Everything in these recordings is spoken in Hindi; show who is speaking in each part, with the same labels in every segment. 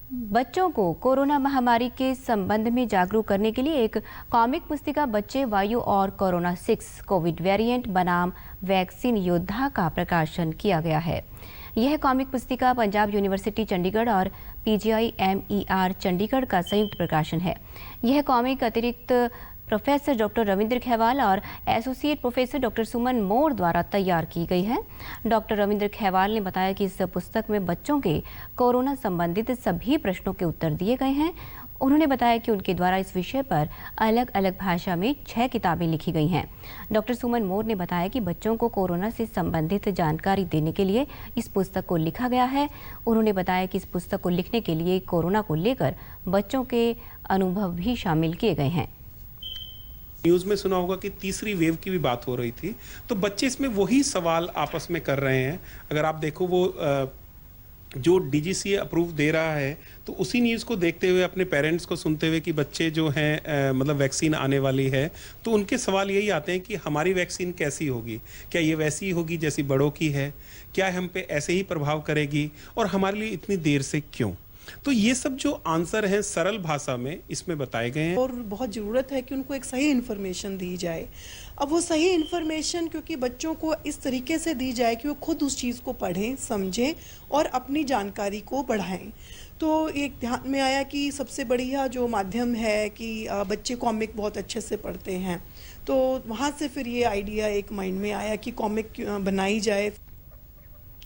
Speaker 1: बच्चों को कोरोना महामारी के संबंध में जागरूक करने के लिए एक कॉमिक पुस्तिका बच्चे वायु और कोरोना 6 कोविड वेरिएंट बनाम वैक्सीन योद्धा का प्रकाशन किया गया है। यह कॉमिक पुस्तिका पंजाब यूनिवर्सिटी चंडीगढ़ और PGI-MER चंडीगढ़ का संयुक्त प्रकाशन है। यह कॉमिक अतिरिक्त प्रोफेसर डॉक्टर रविंद्र खेवाल और एसोसिएट प्रोफेसर डॉक्टर सुमन मोर द्वारा तैयार की गई है। डॉक्टर रविंद्र खेवाल ने बताया कि इस पुस्तक में बच्चों के कोरोना संबंधित सभी प्रश्नों के उत्तर दिए गए हैं। उन्होंने बताया कि उनके द्वारा इस विषय पर अलग अलग भाषा में 6 किताबें लिखी गई हैं। डॉक्टर सुमन मोर ने बताया कि बच्चों को कोरोना से संबंधित जानकारी देने के लिए इस पुस्तक को लिखा गया है। उन्होंने बताया कि इस पुस्तक को लिखने के लिए कोरोना को लेकर बच्चों के अनुभव भी शामिल किए गए हैं।
Speaker 2: न्यूज़ में सुना होगा कि तीसरी वेव की भी बात हो रही थी, तो बच्चे इसमें वही सवाल आपस में कर रहे हैं। अगर आप देखो वो जो DGCA अप्रूव दे रहा है, तो उसी न्यूज़ को देखते हुए अपने पेरेंट्स को सुनते हुए कि बच्चे जो हैं मतलब वैक्सीन आने वाली है, तो उनके सवाल यही आते हैं कि हमारी वैक्सीन कैसी होगी, क्या ये वैसी होगी जैसी बड़ों की है, क्या हम पे ऐसे ही प्रभाव करेगी और हमारे लिए इतनी देर से क्यों। तो ये सब जो आंसर हैं सरल भाषा में इसमें बताए गए हैं
Speaker 3: और बहुत ज़रूरत है कि उनको एक सही इन्फॉर्मेशन दी जाए। अब वो सही इन्फॉर्मेशन क्योंकि बच्चों को इस तरीके से दी जाए कि वो खुद उस चीज़ को पढ़ें, समझें और अपनी जानकारी को बढ़ाएं। तो एक ध्यान में आया कि सबसे बढ़िया जो माध्यम है कि बच्चे कॉमिक बहुत अच्छे से पढ़ते हैं, तो वहाँ से फिर ये आइडिया एक माइंड में आया कि कॉमिक बनाई जाए।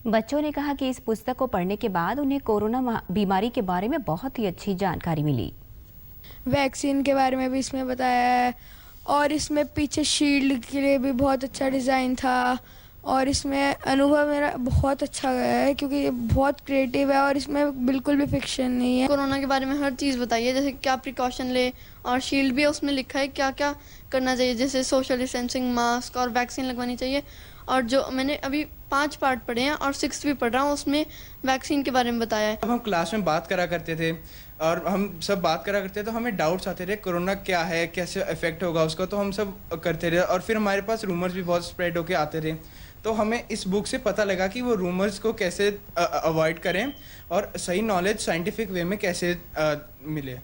Speaker 1: बच्चों ने कहा कि इस पुस्तक को पढ़ने के बाद उन्हें कोरोना बीमारी के बारे में बहुत ही अच्छी जानकारी मिली।
Speaker 4: वैक्सीन के बारे में भी इसमें बताया है और इसमें पीछे शील्ड के लिए भी बहुत अच्छा डिज़ाइन था और इसमें अनुभव मेरा बहुत अच्छा गया है क्योंकि ये बहुत क्रिएटिव है और इसमें बिल्कुल भी फिक्शन नहीं है।
Speaker 5: कोरोना के बारे में हर चीज़ बताई है, जैसे क्या प्रिकॉशन ले और शील्ड भी उसमें लिखा है क्या क्या करना चाहिए, जैसे सोशल डिस्टेंसिंग, मास्क और वैक्सीन लगवानी चाहिए। और जो मैंने अभी 5 पार्ट पढ़े हैं और 6th भी पढ़ रहा हूँ, उसमें वैक्सीन के बारे में बताया है।
Speaker 6: जब हम क्लास में बात करा करते थे और हम सब बात करा करते थे तो हमें डाउट्स आते थे कोरोना क्या है, कैसे इफेक्ट होगा उसका, तो हम सब करते थे और फिर हमारे पास रूमर्स भी बहुत स्प्रेड होके आते थे। तो हमें इस बुक से पता लगा कि वो रूमर्स को कैसे अवॉइड करें और सही नॉलेज साइंटिफिक वे में कैसे मिले।